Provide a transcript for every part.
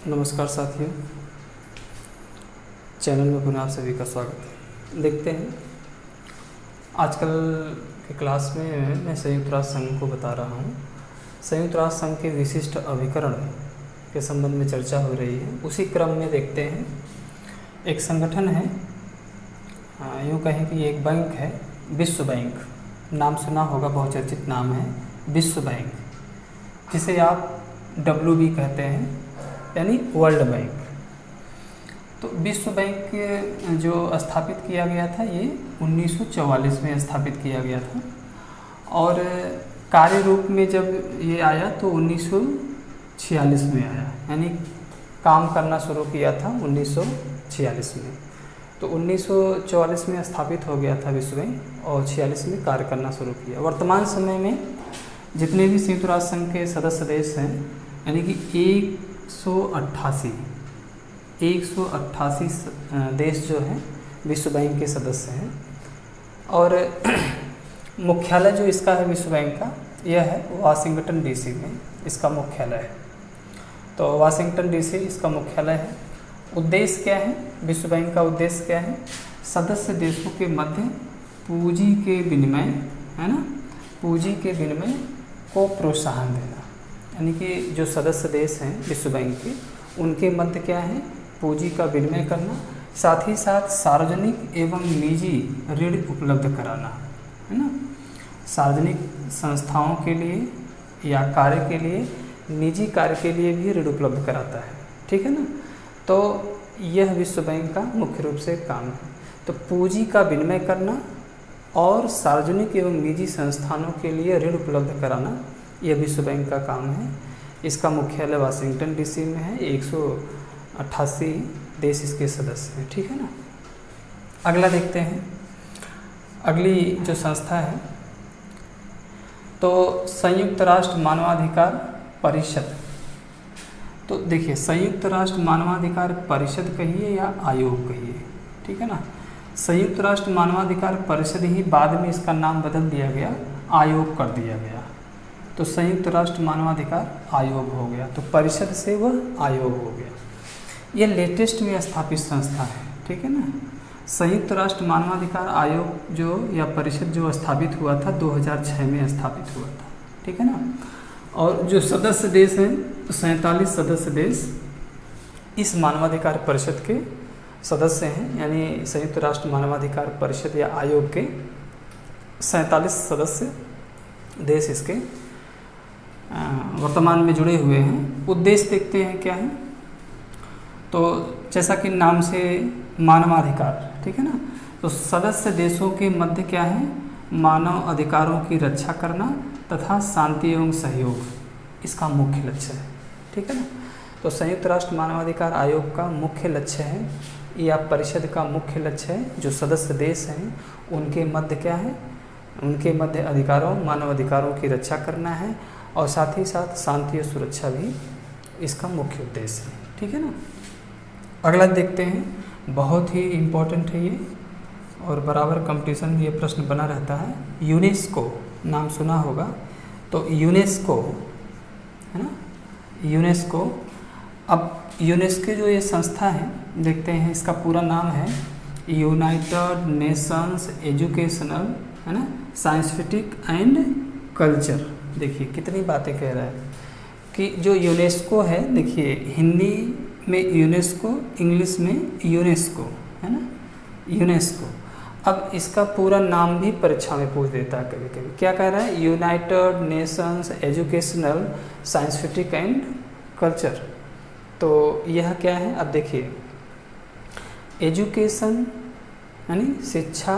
नमस्कार साथियों, चैनल में पुनः आप सभी का स्वागत है। देखते हैं आजकल के क्लास में मैं संयुक्त राष्ट्र संघ को बता रहा हूँ। संयुक्त राष्ट्र संघ के विशिष्ट अभिकरण के संबंध में चर्चा हो रही है। उसी क्रम में देखते हैं एक संगठन है, यूँ कहें कि एक बैंक है, विश्व बैंक। नाम सुना होगा, बहुचर्चित नाम है विश्व बैंक, जिसे आप WB कहते हैं, यानी वर्ल्ड बैंक। तो विश्व बैंक जो स्थापित किया गया था ये 1944 में स्थापित किया गया था, और कार्य रूप में जब ये आया तो 1946 में आया, यानी काम करना शुरू किया था 1946 में। तो 1944 में स्थापित हो गया था विश्व बैंक और 46 में कार्य करना शुरू किया। वर्तमान समय में जितने भी संयुक्त राष्ट्र संघ के सदस्य देश हैं, यानी कि 188 देश जो हैं विश्व बैंक के सदस्य हैं। और मुख्यालय जो इसका है विश्व बैंक का, यह है वाशिंगटन DC में इसका मुख्यालय है। तो वाशिंगटन DC इसका मुख्यालय है। उद्देश्य क्या है विश्व बैंक का? उद्देश्य क्या है? सदस्य देशों के मध्य पूंजी के विनिमय, है ना, पूंजी के विनिमय को प्रोत्साहन देना। यानी कि जो सदस्य देश हैं विश्व बैंक के, उनके मध्य क्या है? पूंजी का विनिमय करना, साथ ही साथ सार्वजनिक एवं निजी ऋण उपलब्ध कराना, है ना। सार्वजनिक संस्थाओं के लिए या कार्य के लिए, निजी कार्य के लिए भी ऋण उपलब्ध कराता है, ठीक है ना। तो यह विश्व बैंक का मुख्य रूप से काम है। तो पूंजी का विनिमय करना और सार्वजनिक एवं निजी संस्थानों के लिए ऋण उपलब्ध कराना, यह विश्व बैंक का काम है। इसका मुख्यालय वाशिंगटन DC में है। 188 देश इसके सदस्य हैं, ठीक है ना। अगला देखते हैं, अगली जो संस्था है तो संयुक्त राष्ट्र मानवाधिकार परिषद। तो देखिए, संयुक्त राष्ट्र मानवाधिकार परिषद कहिए या आयोग कहिए, ठीक है ना। संयुक्त राष्ट्र मानवाधिकार परिषद ही बाद में इसका नाम बदल दिया गया, आयोग कर दिया गया। तो संयुक्त राष्ट्र मानवाधिकार आयोग हो गया, तो परिषद से वह आयोग हो गया। यह लेटेस्ट में स्थापित संस्था है, ठीक है ना। संयुक्त राष्ट्र मानवाधिकार आयोग जो या परिषद जो स्थापित हुआ था 2006 में स्थापित हुआ था, ठीक है ना। और जो सदस्य देश हैं 47 सदस्य देश इस मानवाधिकार परिषद के सदस्य हैं। यानी संयुक्त राष्ट्र मानवाधिकार परिषद या आयोग के 47 सदस्य देश इसके वर्तमान में जुड़े हुए हैं। उद्देश्य देखते हैं क्या है। तो जैसा कि नाम से मानवाधिकार, ठीक है ना। तो सदस्य देशों के मध्य क्या है? मानव अधिकारों की रक्षा करना तथा शांति एवं सहयोग, इसका मुख्य लक्ष्य है, ठीक है ना। तो संयुक्त राष्ट्र मानवाधिकार आयोग का मुख्य लक्ष्य है, या परिषद का मुख्य लक्ष्य है, जो सदस्य देश हैं उनके मध्य क्या है? उनके मध्य अधिकारों, मानव अधिकारों की रक्षा करना है, और साथ ही साथ शांति और सुरक्षा भी इसका मुख्य उद्देश्य है, ठीक है ना। अगला देखते हैं, बहुत ही इम्पोर्टेंट है ये, और बराबर कंपटीशन में ये प्रश्न बना रहता है। यूनेस्को नाम सुना होगा। तो यूनेस्को, है ना, यूनेस्को। अब यूनेस्को जो ये संस्था है, देखते हैं इसका पूरा नाम है यूनाइटेड नेशंस एजुकेशनल, है ना, साइंटिफिक एंड कल्चर। देखिए कितनी बातें कह रहा है कि जो यूनेस्को है, देखिए हिंदी में यूनेस्को, इंग्लिश में यूनेस्को, है ना, यूनेस्को। अब इसका पूरा नाम भी परीक्षा में पूछ देता है कभी कभी। क्या कह रहा है? United Nations educational scientific and culture. तो यह क्या है? अब देखिए, एजुकेशन यानी शिक्षा,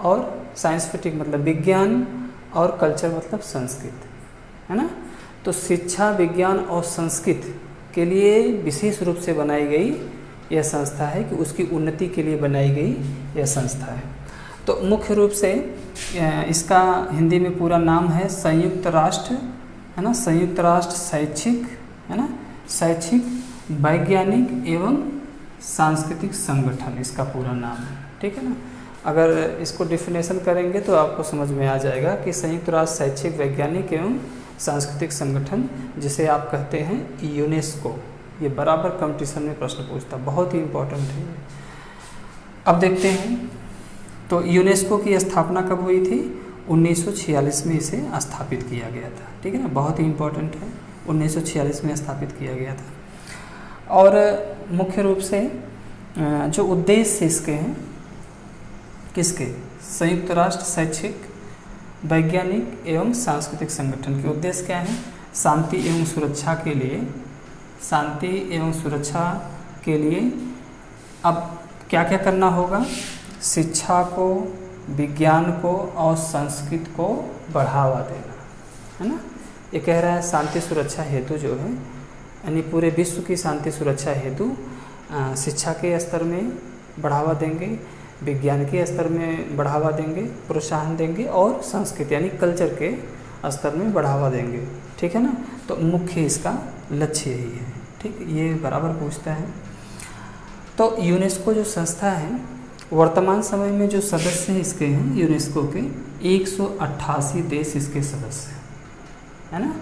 और साइंटिफिक मतलब विज्ञान, और कल्चर मतलब संस्कृत, है ना। तो शिक्षा, विज्ञान और संस्कृत के लिए विशेष रूप से बनाई गई यह संस्था है, कि उसकी उन्नति के लिए बनाई गई यह संस्था है। तो मुख्य रूप से इसका हिंदी में पूरा नाम है संयुक्त राष्ट्र, है ना, संयुक्त राष्ट्र शैक्षिक, है ना, शैक्षिक, वैज्ञानिक एवं सांस्कृतिक संगठन, इसका पूरा नाम है, ठीक है ना। अगर इसको डिफिनेशन करेंगे तो आपको समझ में आ जाएगा कि संयुक्त राष्ट्र शैक्षिक, वैज्ञानिक एवं सांस्कृतिक संगठन, जिसे आप कहते हैं यूनेस्को, ये बराबर कंपटीशन में प्रश्न पूछता, बहुत ही इम्पोर्टेंट है ये। अब देखते हैं, तो यूनेस्को की स्थापना कब हुई थी? 1946 में इसे स्थापित किया गया था, ठीक है ना, बहुत ही इम्पोर्टेंट है, 1946 में स्थापित किया गया था। और मुख्य रूप से जो उद्देश्य इसके हैं, किसके? संयुक्त राष्ट्र शैक्षिक, वैज्ञानिक एवं सांस्कृतिक संगठन के उद्देश्य क्या है? शांति एवं सुरक्षा के लिए, शांति एवं सुरक्षा के लिए अब क्या क्या करना होगा? शिक्षा को, विज्ञान को और संस्कृत को बढ़ावा देना, है ना। ये कह रहा है शांति सुरक्षा हेतु जो है, यानी पूरे विश्व की शांति सुरक्षा हेतु शिक्षा के स्तर में बढ़ावा देंगे, विज्ञान के स्तर में बढ़ावा देंगे, प्रोत्साहन देंगे और संस्कृति यानी कल्चर के स्तर में बढ़ावा देंगे, ठीक है ना। तो मुख्य इसका लक्ष्य यही है, ठीक, ये बराबर पूछता है। तो यूनेस्को जो संस्था है, वर्तमान समय में जो सदस्य इसके हैं यूनेस्को के 188 देश इसके सदस्य हैं, है ना।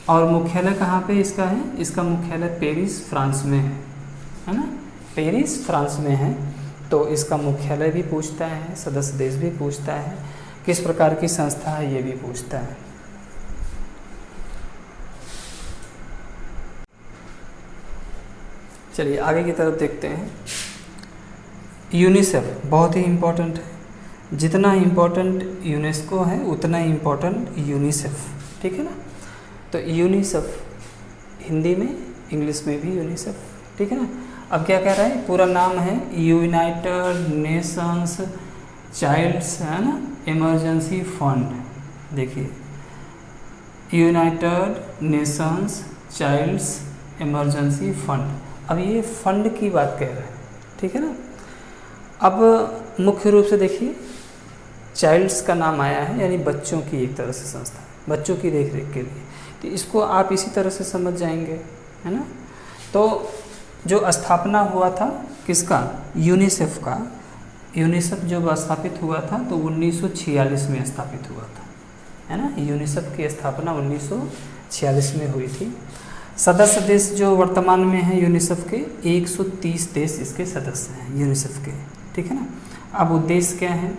और मुख्यालय कहाँ पे इसका है? इसका मुख्यालय पेरिस फ्रांस में है ना, पेरिस फ्रांस में है। तो इसका मुख्यालय भी पूछता है, सदस्य देश भी पूछता है, किस प्रकार की संस्था है ये भी पूछता है। चलिए आगे की तरफ देखते हैं। यूनिसेफ बहुत ही इम्पोर्टेंट है, जितना इम्पोर्टेंट यूनेस्को है उतना ही इम्पोर्टेंट यूनिसेफ, ठीक है ना। तो यूनिसेफ हिंदी में, इंग्लिश में भी यूनिसेफ, ठीक है ना। अब क्या कह रहा है? पूरा नाम है यूनाइटेड नेशंस चाइल्ड्स, है ना, इमरजेंसी फंड। देखिए, united nations childs emergency fund. अब ये फंड की बात कह रहे हैं, ठीक है ना। अब मुख्य रूप से देखिए, चाइल्ड्स का नाम आया है, यानी बच्चों की एक तरह से संस्था है, बच्चों की देखरेख के लिए। तो इसको आप इसी तरह से समझ जाएंगे, है ना। तो जो स्थापना हुआ था किसका? यूनिसेफ का। यूनिसेफ जब स्थापित हुआ था तो 1946 में स्थापित हुआ था, है ना। यूनिसेफ की स्थापना 1946 में हुई थी। सदस्य देश जो वर्तमान में हैं यूनिसेफ के 130 देश इसके सदस्य हैं यूनिसेफ के, ठीक है ना। अब उद्देश्य क्या है?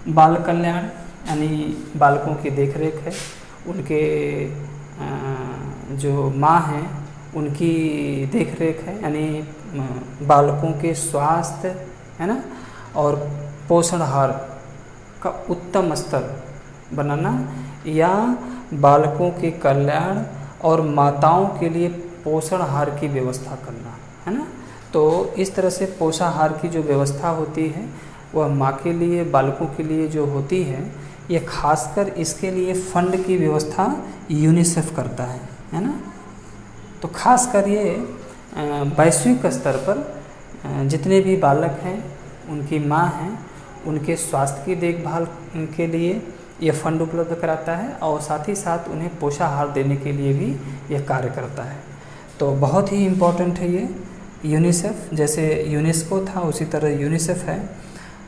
बाल कल्याण यानी बालकों की देखरेख है, उनके जो माँ हैं उनकी देखरेख है, यानी बालकों के स्वास्थ्य, है ना, और पोषण आहार का उत्तम स्तर बनाना, या बालकों के कल्याण और माताओं के लिए पोषण आहार की व्यवस्था करना, है ना। तो इस तरह से पोषाहार की जो व्यवस्था होती है वह माँ के लिए, बालकों के लिए जो होती है, ये खासकर इसके लिए फंड की व्यवस्था यूनिसेफ करता है ना। तो खासकर ये वैश्विक स्तर पर जितने भी बालक हैं, उनकी माँ हैं, उनके स्वास्थ्य की देखभाल के लिए ये फंड उपलब्ध कराता है, और साथ ही साथ उन्हें पोषाहार देने के लिए भी यह कार्य करता है। तो बहुत ही इम्पोर्टेंट है ये यूनिसेफ। जैसे यूनेस्को था उसी तरह यूनिसेफ है।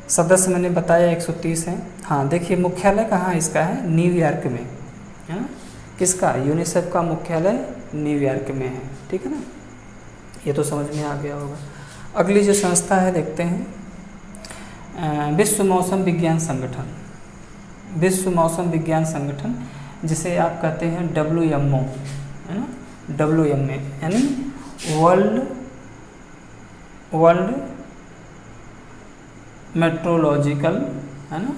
सदस्य मैंने बताया 130 हैं। हाँ देखिए, मुख्यालय कहाँ इसका है? न्यूयॉर्क में, है ना। किसका? यूनिसेफ का मुख्यालय न्यूयॉर्क में है, ठीक है ना। ये तो समझ में आ गया होगा। अगली जो संस्था है देखते हैं, विश्व मौसम विज्ञान संगठन। विश्व मौसम विज्ञान संगठन जिसे आप कहते हैं WMO, है ना। WMO यानी वर्ल्ड मेट्रोलॉजिकल, है ना,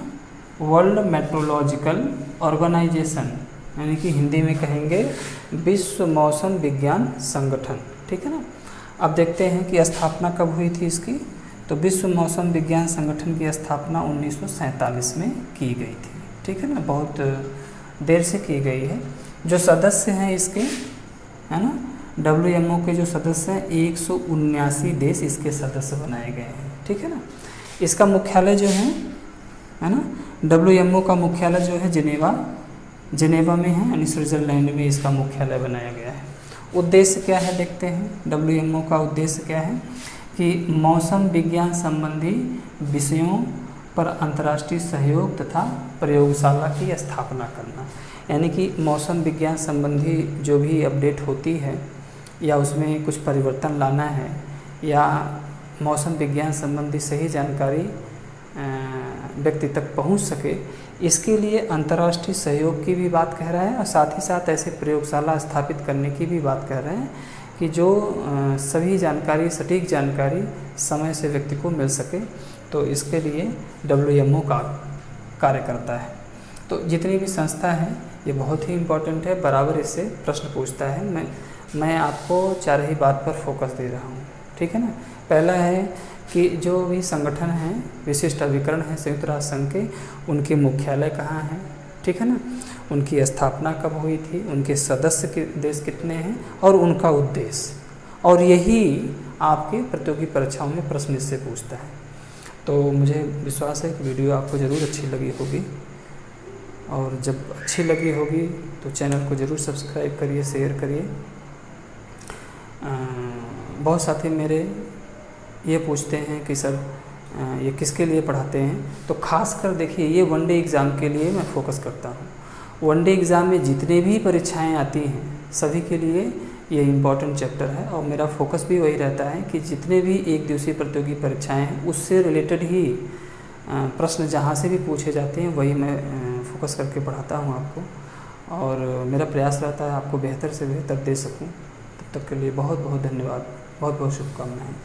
वर्ल्ड मेट्रोलॉजिकल ऑर्गेनाइजेशन, यानी कि हिंदी में कहेंगे विश्व मौसम विज्ञान संगठन, ठीक है ना। अब देखते हैं कि स्थापना कब हुई थी इसकी। तो विश्व मौसम विज्ञान संगठन की स्थापना 1947 में की गई थी, ठीक है ना, बहुत देर से की गई है। जो सदस्य हैं इसके, है ना, WMO के जो सदस्य हैं 179 देश इसके सदस्य बनाए गए हैं, ठीक है ना। इसका मुख्यालय जो है ना, WMO का मुख्यालय जो है जिनेवा में है, यानी स्विट्ज़रलैंड में इसका मुख्यालय बनाया गया है। उद्देश्य क्या है देखते हैं। WMO का उद्देश्य क्या है कि मौसम विज्ञान संबंधी विषयों पर अंतर्राष्ट्रीय सहयोग तथा प्रयोगशाला की स्थापना करना, यानी कि मौसम विज्ञान संबंधी जो भी अपडेट होती है या उसमें कुछ परिवर्तन लाना है या मौसम विज्ञान संबंधी सही जानकारी व्यक्ति तक पहुंच सके, इसके लिए अंतर्राष्ट्रीय सहयोग की भी बात कह रहा है और साथ ही साथ ऐसे प्रयोगशाला स्थापित करने की भी बात कह रहे हैं कि जो सभी जानकारी, सटीक जानकारी समय से व्यक्ति को मिल सके। तो इसके लिए WMO का कार्य करता है। तो जितनी भी संस्था है ये बहुत ही इम्पोर्टेंट है, बराबर इससे प्रश्न पूछता है। मैं आपको 4 ही बात पर फोकस दे रहा हूँ, ठीक है ना। पहला है कि जो भी संगठन हैं, विशिष्ट अभिकरण हैं संयुक्त राष्ट्र संघ के, उनके मुख्यालय कहाँ हैं, ठीक है ना, उनकी स्थापना कब हुई थी, उनके सदस्य के देश कितने हैं और उनका उद्देश्य, और यही आपके प्रतियोगी परीक्षाओं में प्रश्न इससे पूछता है। तो मुझे विश्वास है कि वीडियो आपको ज़रूर अच्छी लगी होगी, और जब अच्छी लगी होगी तो चैनल को ज़रूर सब्सक्राइब करिए, शेयर करिए। बहुत साथी मेरे ये पूछते हैं कि सर ये किसके लिए पढ़ाते हैं, तो खास कर देखिए ये वनडे एग्ज़ाम के लिए मैं फोकस करता हूँ। वनडे एग्ज़ाम में जितने भी परीक्षाएं आती हैं सभी के लिए ये इम्पॉर्टेंट चैप्टर है, और मेरा फोकस भी वही रहता है कि जितने भी एक दिवसीय प्रतियोगी परीक्षाएं हैं उससे रिलेटेड ही प्रश्न जहाँ से भी पूछे जाते हैं वही मैं फोकस करके पढ़ाता हूँ आपको, और मेरा प्रयास रहता है आपको बेहतर से बेहतर दे सकूँ। तब तक के लिए बहुत बहुत धन्यवाद, बहुत बहुत शुभकामनाएँ।